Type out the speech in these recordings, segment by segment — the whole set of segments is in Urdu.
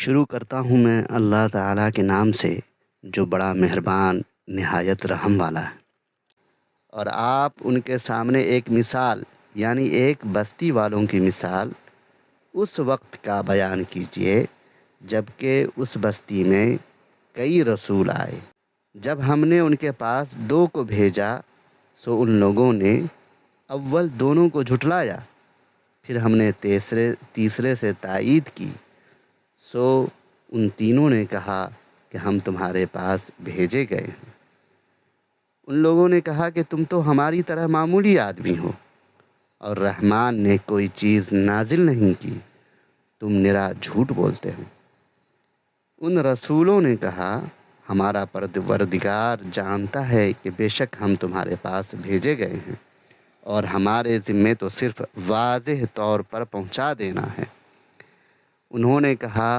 شروع کرتا ہوں میں اللہ تعالیٰ کے نام سے جو بڑا مہربان نہایت رحم والا ہے۔ اور آپ ان کے سامنے ایک مثال یعنی ایک بستی والوں کی مثال اس وقت کا بیان کیجئے جب کہ اس بستی میں کئی رسول آئے۔ جب ہم نے ان کے پاس 2 کو بھیجا سو ان لوگوں نے اول دونوں کو جھٹلایا، پھر ہم نے تیسرے سے تائید کی سو ان تینوں نے کہا کہ ہم تمہارے پاس بھیجے گئے ہیں۔ ان لوگوں نے کہا کہ تم تو ہماری طرح معمولی آدمی ہو اور رحمان نے کوئی چیز نازل نہیں کی، تم نرا جھوٹ بولتے ہو۔ ان رسولوں نے کہا ہمارا پروردگار جانتا ہے کہ بے شک ہم تمہارے پاس بھیجے گئے ہیں اور ہمارے ذمے تو صرف واضح طور پر پہنچا دینا ہے۔ انہوں نے کہا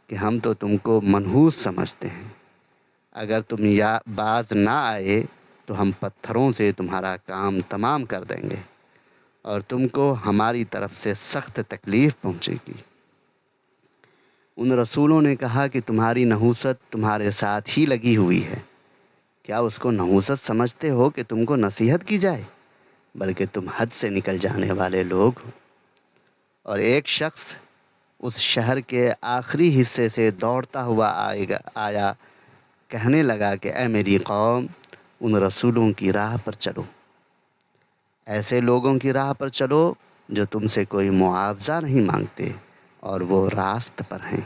کہ ہم تو تم کو منحوس سمجھتے ہیں، اگر تم باز نہ آئے تو ہم پتھروں سے تمہارا کام تمام کر دیں گے اور تم کو ہماری طرف سے سخت تکلیف پہنچے گی۔ ان رسولوں نے کہا کہ تمہاری نحوست تمہارے ساتھ ہی لگی ہوئی ہے، کیا اس کو نحوست سمجھتے ہو کہ تم کو نصیحت کی جائے؟ بلکہ تم حد سے نکل جانے والے لوگ ہو۔ اور ایک شخص اس شہر کے آخری حصے سے دوڑتا ہوا آیا، کہنے لگا کہ اے میری قوم، ان رسولوں کی راہ پر چلو، ایسے لوگوں کی راہ پر چلو جو تم سے کوئی معاوضہ نہیں مانگتے اور وہ راست پر ہیں۔